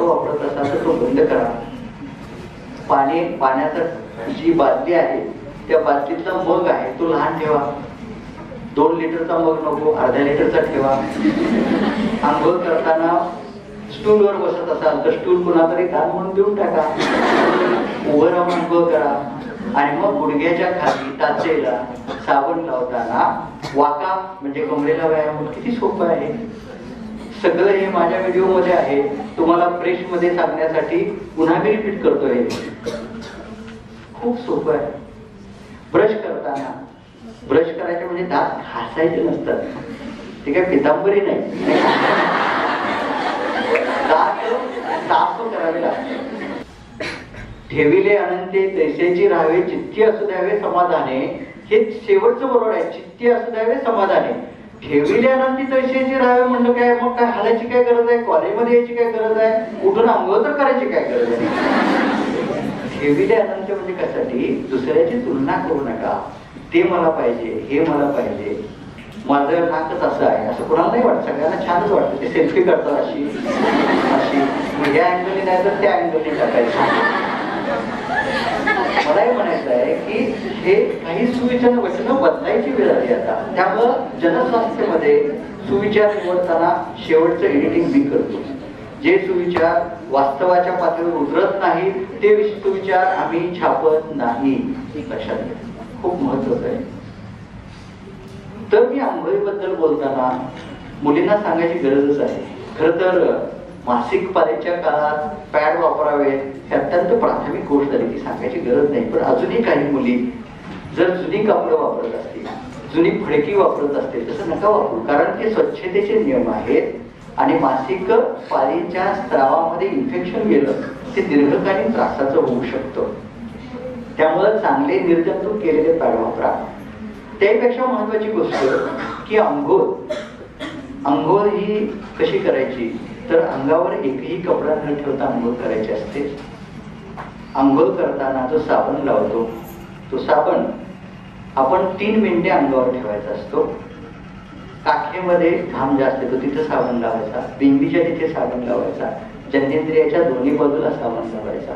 वापरत असाल तर तो बंद करा. पाण्याचा जी बादली आहे त्या बादलीतला मग आहे तो लहान ठेवा. 2 लिटरचा मग नको, अर्ध्या लिटरचा ठेवा. आंघोळ करताना स्टूलवर बसत असाल तर स्टूल कुणातरी दान म्हणून देऊन टाका. उभं राहून आंघोळ करा. आणि मग गुडघ्याच्या खाली टाचेला साबण लावताना वाका म्हणजे कमरेला व्यायाम. किती सोपं आहे. सगळं हे माझ्या व्हिडिओ मध्ये आहे. तुम्हाला फ्रेश मध्ये सांगण्यासाठी पुन्हा मी रिपीट करतोय. खूप सोपं आहे. ब्रश करताना ब्रश करायचे म्हणजे दात घासायचे नसतात. ते काय पितांबरी नाही, दात साफ करावे लागतात. ठेविले अनंते तैसेची राहावे, चित्ती असू द्यावे समाधाने. हे शेवटचं बरोबर आहे. चित्ती असू द्यावे समाधाने. ठेविले अनंती तैसेची राहावे म्हणलं काय, मग काय हालायची काय गरज आहे, कॉलेजमध्ये यायची काय गरज आहे, उठून आंघोळ तर करायची काय गरज आहे. ठेविले अनंत म्हणजे कशासाठी, दुसऱ्याची तुलना करू नका. ते मला पाहिजे, हे मला पाहिजे, माझं नाकच असं आहे असं कोणाला नाही वाटत. सगळ्यांना छानच वाटतं. ते सेल्फी करतात अशी अशी, या अँगलने नाही तर त्या अँगलने टाकायचं. मला हे म्हणायचं आहे की हे काही सुविचार वचनं बदलायची वेळ आली आता. त्यामुळं जनस्वास्थ्यमध्ये सुविचार निवडताना शेवटचं एडिटिंग मी करतो. जे सुविचार वास्तवाच्या पातळीवर उतरत नाही ते सुविचार आम्ही छापत नाही. लक्षात घ्या, खूप महत्वाचं आहे. तर मी आंघोळीबद्दल बोलताना मुलींना सांगायची गरजच आहे. खरं तर मासिक पाळीच्या काळात पॅड वापरावे हे अत्यंत प्राथमिक गोष्ट झाली, ती सांगायची गरज नाही. पण अजूनही काही मुली जर जुनी कापडं वापरत असतील, जुनी फडकी वापरत असतील, तसं नका वापरू. कारण ते स्वच्छतेचे नियम आहेत आणि मासिक पाळीच्या स्त्रावामध्ये इन्फेक्शन गेलं ते दीर्घकालीन त्रासाचं होऊ शकतं. त्यामुळे चांगले निर्जंतुक केलेले पॅड वापरा. त्यापेक्षा महत्वाची गोष्ट की अंघोळ ही कशी करायची, तर अंगावर एकही कपडा न ठेवता अंघोळ करायची असते. अंघोळ करताना जो साबण लावतो तो साबण आपण 3 मिनिटे अंगावर ठेवायचा असतो. काखेमध्ये घाम जास्त येतो तिथे साबण लावायचा, बिंबीच्या तिथे साबण लावायचा, जन्नेंद्रियाच्या दोन्ही बाजूला साबण लावायचा,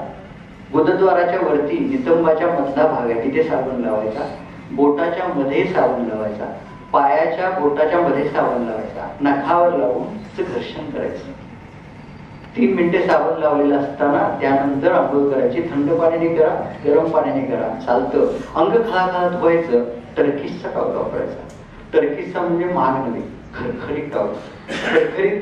गुदद्वाराच्या वरती नितंबाच्या मधला भाग आहे तिथे साबण लावायचा, बोटाच्या मध्ये साबण लावायचा, पायाच्या बोटाच्या मध्ये साबण लावायचा, नखावर लावून घर्षण करायचं. 3 मिनिटे साबण लावलेलं असताना त्यानंतर आंघोळ करायची. थंड पाण्याने करा, गरम पाण्याने करा, चालतं. अंग खळाखळा धुवायचं. टर्किशचा टॉवेल वापरायचा. टर्किशचा म्हणजे महाग नव्हे, खरखरीत टॉवेल. खरखरीत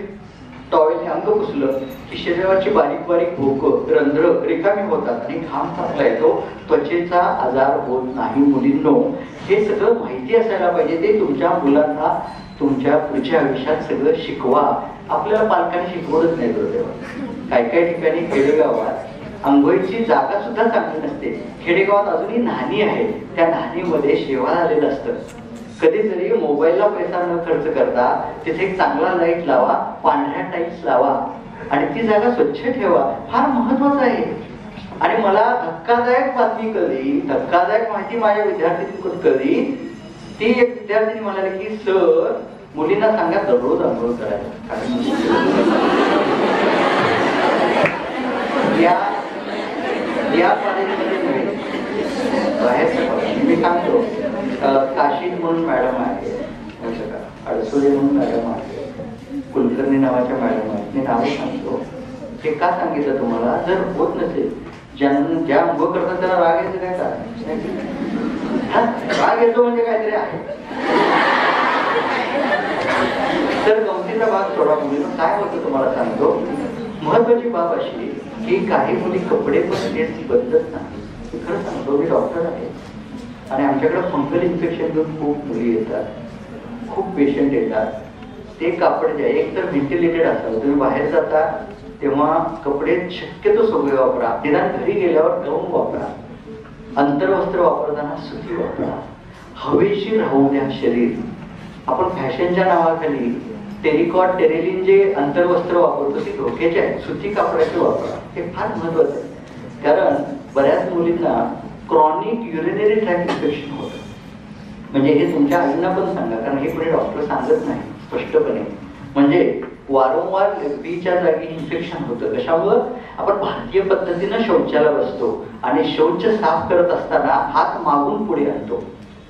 टॉवेलने अंग पुसलं की शरीराची बारीक बारीक भोकं रंध्र रिकामी होतात आणि घाम टाकला येतो. त्वचेचा आजार होत नाही. मुलींनो, हे सगळं माहिती असायला पाहिजे. ते तुमच्या मुलांना तुमच्या पुढच्या आयुष्यात सगळं शिकवा. आपल्याला पालकांनी शिकवतच नाही तेव्हा. काही ठिकाणी खेडेगावात आंघोळीची जागा सुद्धा चांगली नसते. खेडेगावात अजूनही न्हाणी आहे, त्या न्हाणीमध्ये शेवाळ आलेलं असतं. कधीतरी मोबाईलला पैसा न खर्च करता तिथे एक चांगला लाईट लावा, पांढऱ्या टाईल्स लावा आणि ती जागा स्वच्छ ठेवा. फार महत्वाचं आहे. आणि मला धक्कादायक बातमी कळली, धक्कादायक माहिती माझ्या विद्यार्थ्यांकडून कळली. ती एक विद्यार्थी म्हणाली की सर, मुलींना सांगा दररोज आंघोळ करायला. या कॉलेजमध्ये नव्हे, बाहेर मी सांगतो. काशीद म्हणून मॅडम आहे, अडसोले म्हणून मॅडम आहे, कुलकर्णी नावाच्या मॅडम आहेत. मी नाव सांगतो. हे का सांगितलं तुम्हाला, जर होत नसेल, ज्या आंघोळ करतात त्याला राग यायचं काय कारण, राग येतो म्हणजे काहीतरी आहे. तर गमतीचा भाग थोडा मुलीनं काय होतं तुम्हाला सांगतो. महत्वाची बाब अशी की काही मुली कपडे पण तेच बदलत नाही. खरं सांगतो, मी डॉक्टर आहे आणि आमच्याकडे फंगल इन्फेक्शन घेऊन खूप मुली येतात, खूप पेशंट येतात. ते कापड जे एक तर व्हेंटिलेटेड असावं. तुम्ही बाहेर जाता तेव्हा कपडे शक्यतो सगळे वापरा. निदान घरी गेल्यावर गाऊन वापरा. अंतर्वस्त्र वापरताना सुती वापरा. हवेशीर राहू द्या शरीर. आपण फॅशनच्या नावाखाली टेरिकॉट टेरेलिन जे अंतर्वस्त्र वापरतो ती धोक्याचे आहे. सुती कापडाचे वापरा. हे फार महत्वाचं आहे. कारण बऱ्याच मुलींना क्रॉनिक युरिनरी ट्रॅक्ट इन्फेक्शन होतं. म्हणजे हे तुमच्या आईंना पण सांगा, कारण हे पुढे डॉक्टर सांगत नाही स्पष्टपणे. म्हणजे वारंवार लघवीच्या जागी इन्फेक्शन होतं. कशामुळं? आपण भारतीय पद्धतीनं शौचाला बसतो आणि शौच साफ करत असताना हात मागून पुढे आणतो.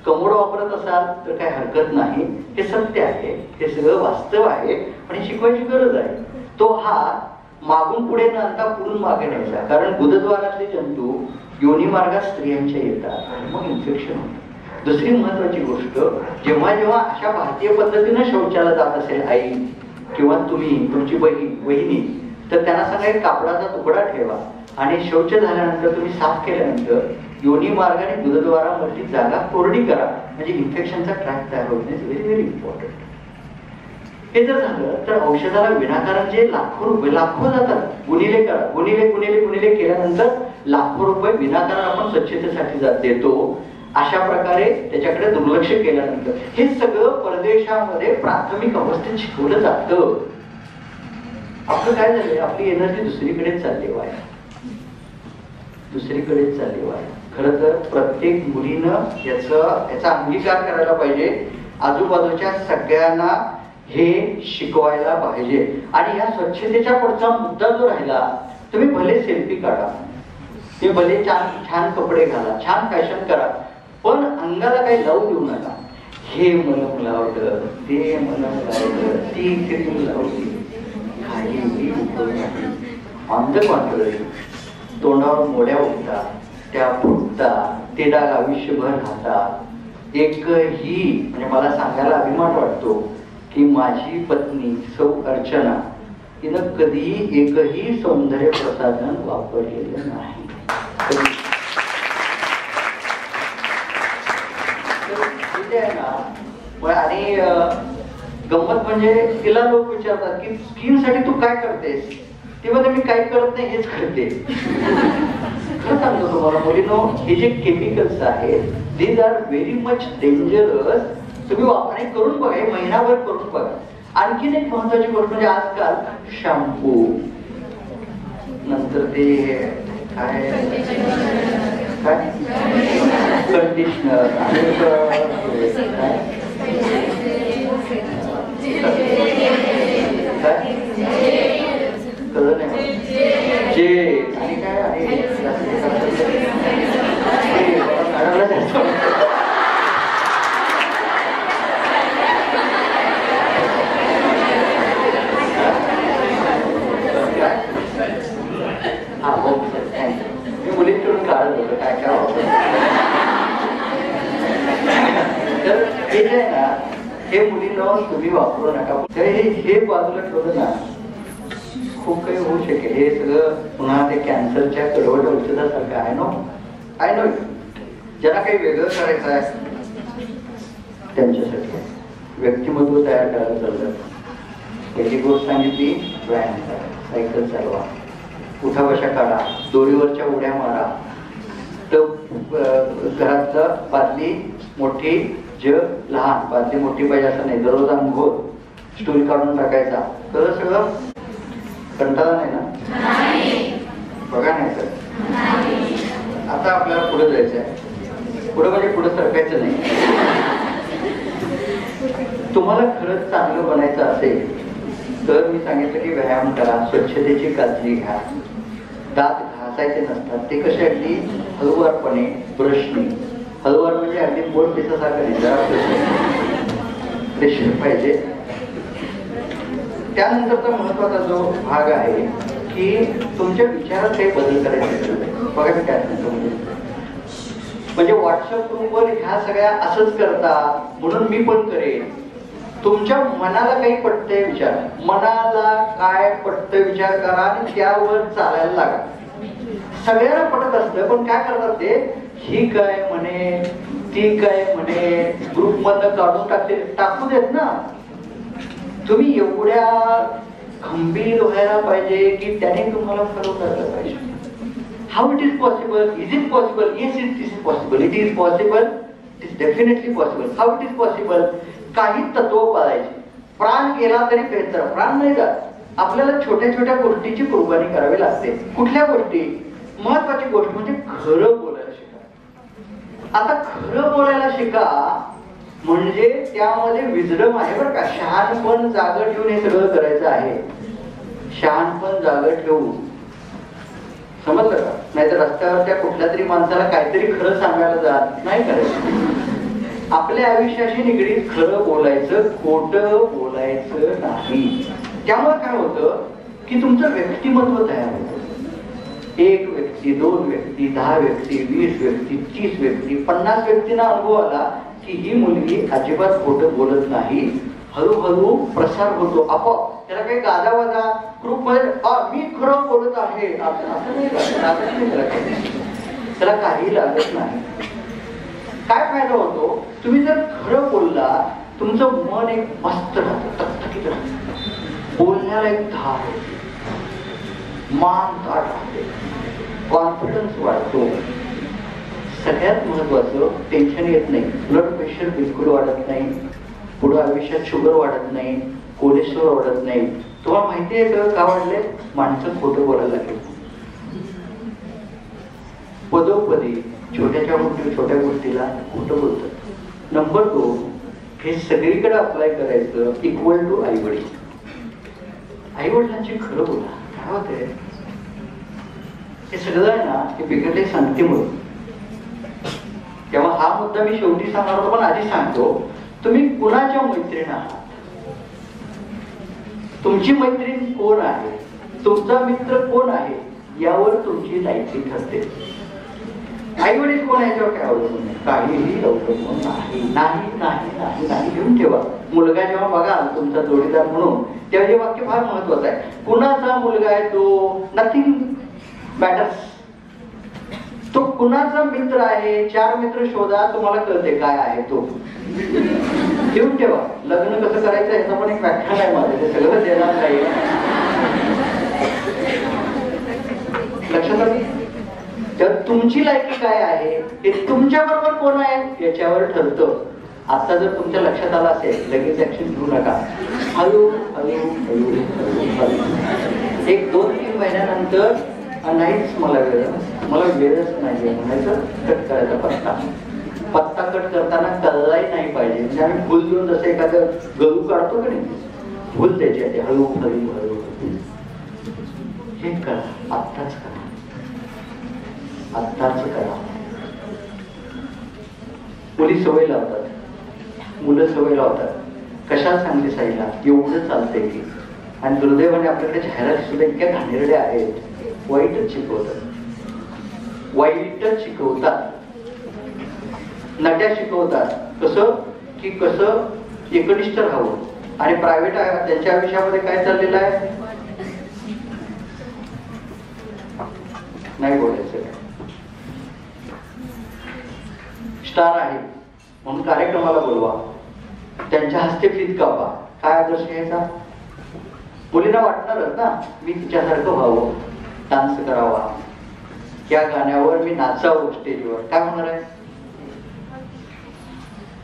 कमोड वापरत असाल तर काही हरकत नाही, हे सत्य आहे, हे सगळं वास्तव आहे, पण शिकवायची गरज आहे. तो हात मागून पुढे न आणता पुढून मागे न्यायचा, कारण गुदद्वारातले जंतू योनी मार्गात स्त्रियांच्या येतात आणि मग इन्फेक्शन होतं. दुसरी महत्वाची गोष्ट, जेव्हा जेव्हा अशा भारतीय पद्धतीनं शौचाला जात असेल आई किंवा तुम्ही, तुमची वहिनी, तर त्यांना सांगा एक कापडाचा तुकडा ठेवा आणि शौच झाल्यानंतर तुम्ही साफ केल्यानंतर योनी मार्गाने गुदद्वारामधली जागा कोरडी करा, म्हणजे इन्फेक्शनचा ट्रॅक तयार होत नाही. Very very important. हे जर झालं तर औषधाला विनाकारण जे लाखो जातात, गुणिले करा, गुणिले केल्यानंतर लाखो रुपये विनाकारण आपण स्वच्छतेसाठी देतो. अशा प्रकारे त्याच्याकडे दुर्लक्ष केल्यानंतर हे सगळं परदेशामध्ये प्राथमिक अवस्थेत शिकवलं जातं. आपलं काय झालंय, आपली एनर्जी दुसरीकडेच चालली वाया, दुसरीकडेच चालली वाया. खरं तर प्रत्येक मुलीनं याचा अंगीकार करायला पाहिजे. आजूबाजूच्या सगळ्यांना हे शिकवायला पाहिजे. आणि या स्वच्छतेच्या पुढचा मुद्दा जो राहिला, तुम्ही भले सेल्फी काढा, तुम्ही भले छान कपडे घाला, छान फॅशन करा, पण अंगाला काही लावू देऊ नका. हे मलम लावलं, ते मलम लावलं, ती क्रीम लावली, काही उपयोग नाही. ऑन द कॉन्ट्ररी, तोंडावर मोड्या उठतात, त्या फुटतात, ते डाग आयुष्यभर राहतात. एकही, म्हणजे मला सांगायला अभिमान वाटतो की माझी पत्नी सौ अर्चना तिनं कधीही एकही सौंदर्य प्रसाधन वापरलेलं नाही. आणि गंमत म्हणजे तिला लोक विचारतात की स्किन साठी तू काय करतेस, ती म्हणजे मी काही करत नाही, हेच करते. खरं सांगतो तुम्हाला मुलींनो, हे जे केमिकल्स आहेत, these are very much dangerous. तुम्ही वापरणे करून बघा, हे महिनाभर करून बघा. आणखीन एक महत्वाची गोष्ट म्हणजे आजकाल शॅम्पू, नंतर ते काय कंडिशनर आणि कळलं नाही, जे आणि काय आहे मुलींकडून काढत होतं काय काय वापरत. तर हे जे आहे ना, हे मुलींना तुम्ही वापरू नका. हे बाजूला ठेवलं ना, खूप काही होऊ शकेल. हे सगळं पुन्हा ते कॅन्सरच्या कडवट औषधासारखं आहे नो. ज्यांना काही वेगळं करायचं आहे त्यांच्यासाठी व्यक्तिमत्व तयार करायला चाललं. पहिली गोष्ट सांगितली, व्यायाम करा, सायकल चालवा, उठा बशा काढा, दोरीवरच्या उड्या मारा, घरातलं बादली मोठी जग लहान, बादली मोठी पाहिजे असं नाही, दररोज अंघोळ, स्टूल काढून टाकायचा. तर सगळं कंटाळा नाही ना? बघा नाही तर आता आपल्याला पुढे जायचं आहे. पुढे म्हणजे पुढे सरकायचं नाही. तुम्हाला खरंच चांगलं बनायचं असेल तर मी सांगितलं की व्यायाम करा, स्वच्छतेची काळजी घ्या, दात घासायचे नसतात ते कसे अगदी हळूवारपणे, ब्रशने. हळूवार म्हणजे अगदी बोट पिसासारखं प्रेशर पाहिजे. त्यानंतरचा महत्वाचा जो भाग आहे की तुमच्या विचारात काही बदल करायचे. बघा मी काय सांगतो, म्हणजे व्हॉट्सअप ग्रुपवर ह्या सगळ्या असंच करतात म्हणून मी पण करेन. तुमच्या मनाला काही पटतंय विचार, मनाला काय पटतं विचार करा आणि त्यावर चालायला लागा. सगळ्यांना पटत असतं, पण काय करतात ते, ही काय म्हणे, ती काय म्हणे, ग्रुप मधनं काढून टाकू देत ना. तुम्ही एवढ्या खंबीर व्हायला पाहिजे की त्याने तुम्हाला फॉलो करायला पाहिजे. How it is possible, is it possible, yes it is possible, it is possible, it is definitely possible. How it is possible, काही तत्व पाळायचे. प्राण गेला तरी बेहतर, प्राण नाही जात. आपल्याला छोट्या छोट्या गोष्टीची कुर्बानी करावी लागते. कुठल्या गोष्टी? महत्वाची गोष्ट म्हणजे खरं बोलायला शिका. आता खरं बोलायला शिका म्हणजे त्यामध्ये विजडम आहे बरं का. शहाणपण जागं ठेवून हे सगळं करायचं आहे. शहाणपण जागं ठेवू, समजलं का? नाहीतर रस्त्यावर त्या कुठल्या तरी माणसाला काहीतरी खरं सांगायला जात नाही करायचं. आपल्या आयुष्याशी निगडीत खरं बोलायचं, खोटं बोलायचं नाही. त्यामुळे काय होतं की तुमचं व्यक्तिमत्व तयार होतं. 1 व्यक्ती, 2 व्यक्ती, 10 व्यक्ती, 20 व्यक्ती, 30 व्यक्ती, 50 व्यक्तींना अनुभव आला की ही मुलगी अजिबात खोटं बोलत नाही. हळूहळू प्रसार होतो आपोआप. त्याला काही गाजावाजा ग्रुपमध्ये मी खरं बोलत आहे असं नाही लागत. त्याला काही लागत नाही. काय फायदा होतो? तुम्ही जर खरं बोलला, तुमचं मन एक मस्त राहतं, टकटकीत राहतं. बोलण्याला एक धार होती, मान ताट राहते, कॉन्फिडन्स वाढतो. सगळ्यात महत्वाचं टेन्शन येत नाही. ब्लड प्रेशर बिलकुल वाढत नाही. पुढे आयुष्यात शुगर वाढत नाही, कोलेस्ट्रॉल वाढत नाही. तुम्हाला माहिती आहे का वाढले? माणसं खोटं बोलायला लागले. पदोपदी छोट्या गोष्टीला खोटं बोलतात. नंबर 2, हे सगळीकडे अप्लाय करायचं. इक्वल टू आई वडील. आई वडिलांची खरं बोला. काय होतंय हे सगळं आहे ना, हे बिघडले सांगतेमुळे. तेव्हा हा मुद्दा मी शेवटी सांगणार होतो, पण आधी सांगतो. तुम्ही कुणाच्या मैत्रीण आहात? तुमची मैत्रीण कोण आहे? तुमचा मित्र कोण आहे? यावर तुमची लायकी ठरते. आई वडील कोण आहे याच्यावर काय अवलंबून नाही. काहीही अवलंबून नाही. नाही नाही नाही नाही घेऊन ठेवा. मुलगा जेव्हा बघाल तुमचा जोडीदार म्हणून, तेव्हा हे वाक्य फार महत्वाचं आहे. कुणाचा मुलगा आहे तो? Nothing matters. तो कुणाचा मित्र आहे? 4 मित्र शोधा, तुम्हाला कळते काय आहे तो. घेऊन ठेवा. लग्न कसं करायचं ह्याचं पण एक व्याख्यान आहे माझं, ते सगळं देणार नाही. लक्षात आलं? तर तुमची लायकी काय आहे हे तुमच्या बरोबर कोण आहे याच्यावर ठरतं. आता जर तुमच्या लक्षात आलं असेल, लगेच ऍक्शन घेऊ नका. हळू हळू हळू हळू 1-2-3 महिन्यानंतर नाहीच मला वेळच नाही म्हणायचं, कट करायचा पत्ता कट करताना कळलाही नाही पाहिजे. म्हणजे आम्ही फुल देऊन जसं एखादं गहू काढतो का नाही, फुल त्याची आहे हळू हळू हळू. हे करा, आत्ताच करा, आत्ताच करा. मुली सवय लावतात, मुलं सवय लावतात. कशाला सांगते साईला एवढं चालतंय की. आणि दुर्दैवाने आपल्याकडे जाहिराती सुद्धा इतक्या घाणेरड्या आहेत. वाईटच शिकवतात, नट्या शिकवतात. कसं एकनिष्ठ राहावं. आणि प्रायव्हेट त्यांच्या आयुष्यामध्ये काय चाललेलं आहे नाही बोलायचं. स्टार आहे म्हणून कार्यक्रमाला बोलवा, त्यांच्या हस्ते फीत कापा. काय आदर्श घ्यायचा? मुलींना वाटणारच ना मी तिच्यासारखं व्हावं, डान्स करावा, त्या गाण्यावर मी नाचावं स्टेजवर. काय होणार आहे?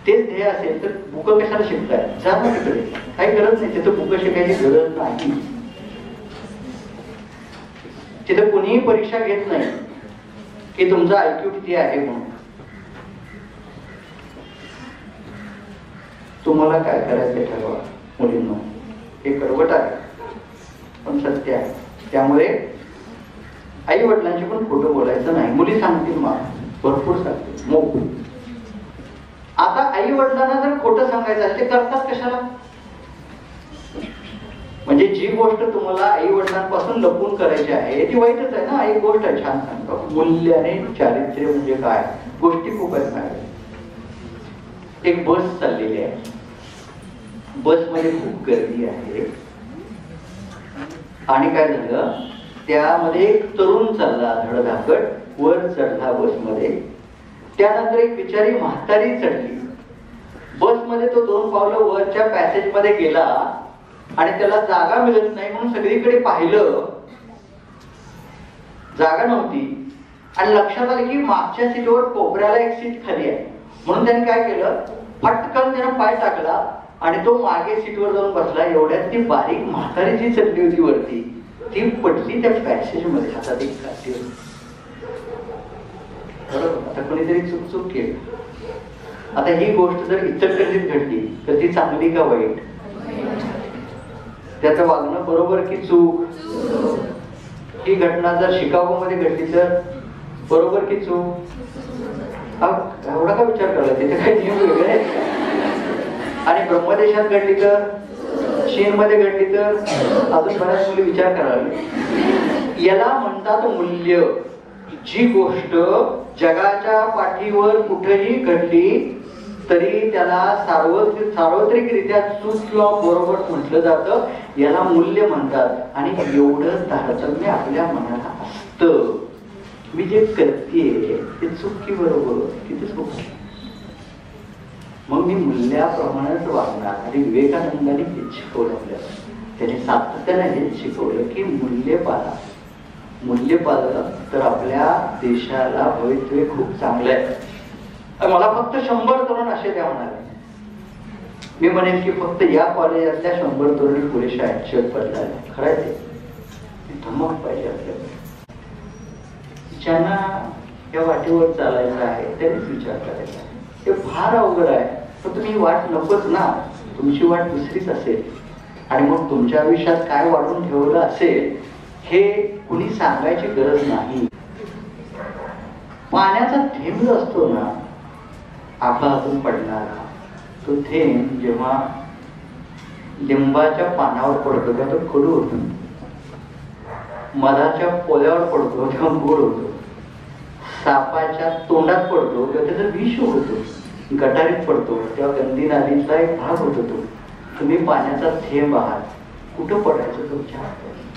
तेच ध्येय असेल तर बुक कशाला शिकताय? जा ना तिकडे, काही गरज नाही. तिथं बुक शिकायची गरज नाही. तिथं कोणीही परीक्षा घेत नाही की तुमचा IQ किती आहे म्हणून. तुम्हाला काय करायचं ठरवा मुलींना. हे कडवट आहे पण सत्य आहे. त्यामुळे आई वडिलांची पण खोटं बोलायचं नाही. मुली सांगतील मग भरपूर सांगतील मोक. आता आई वडिलांना जर खोटं सांगायचं असेल ते करतात कशाला? म्हणजे जी गोष्ट तुम्हाला आई वडिलांपासून लपून करायची आहे ती वाईटच आहे ना. एक गोष्ट आहे, छान सांगतो. मूल्य आणि चारित्र्य म्हणजे काय? गोष्टी खूप आहेत माझ्या. एक बस चाललेली आहे, बसमध्ये खूप गर्दी आहे. आणि काय झालं, त्यामध्ये एक तरुण चालला धडधाकट, वर चढला बसमध्ये. त्यानंतर एक बिचारी म्हातारी चढली बसमध्ये. तो 2 पावलं वरच्या पॅसेज मध्ये गेला आणि त्याला जागा मिळत नाही म्हणून सगळीकडे पाहिलं, जागा नव्हती. आणि लक्षात आलं की मागच्या सीटवर कोपऱ्याला एक सीट खाली आहे. म्हणून त्याने काय केलं, फटकन त्यानं पाय टाकला आणि तो मागे सीटवर जाऊन बसला. एवढ्यात ती बारीक म्हातारी जी चढली होती वरती ती पडली त्या पॅसेज मध्ये. हातात एक काठी. बरोबर. आता कोणीतरी चूक केली. आता ही गोष्ट जर इचलकरंजीत घडली तर ती चांगली का वाईट? त्याचं वागणं बरोबर की चूक? ही घटना जर शिकागो मध्ये घडली तर बरोबर की चूक? एवढा का विचार करायला? तिथे काही नियम वेगळे आहेत. आणि ब्रह्मदेशात घडली तर, चीन मध्ये घडली तर अजून बऱ्याच मुली विचार करायला. याला म्हणतात मूल्य. जी गोष्ट जगाच्या पाठीवर कुठेही घडली तरी त्याला सार्वत्रिकरित्या चूक किंवा बरोबर म्हटलं जातं. याला मूल्य म्हणतात. आणि एवढं तारतम्य आपल्या मनाला असतं. मी जे करतेय ते चूक की बरोबर, किती चूक. मग मी मूल्याप्रमाणेच वागणार. आणि विवेकानंदांनी हेच शिकवलं आपल्याला. त्याने सातत्याने हेच शिकवलं की मूल्य पाळा. मूल्य पाळलं तर आपल्या देशाला भवितव्य खूप चांगलं आहे. मला फक्त 100 तरुण असे द्या म्हणाले. मी म्हणेन की फक्त या कॉलेजातल्या 100 तरुणी पुरेशा आहेत बदलायला. खरंय ते धमक पाहिजे आपल्याकडे. ज्यांना या वाटेवर चालायचं आहे त्यांनीच विचार करायचा आहे. ते फार अवघड आहे. पण तुम्ही वाट नकोच ना. तुमची वाट दुसरीच असेल. आणि मग तुमच्या आयुष्यात काय वाढून ठेवलं असेल हे कुणी सांगायची गरज नाही. पाण्याचा थेंब जो असतो ना, आकाशातून पडणारा तो थेंब जेव्हा लिंबाच्या पानावर पडतो तेव्हा तो कडू होतो. मधाच्या पोल्यावर पडतो तेव्हा गोड होतो. सापाच्या तोंडात पडतो तेव्हा त्याचं विष होतो. गटारीत पडतो तेव्हा गंदी नालीचा एक भाग होतो. तो तुम्ही पाण्याचा थेंब आहात. कुठं पडायचं तुमच्या हातात?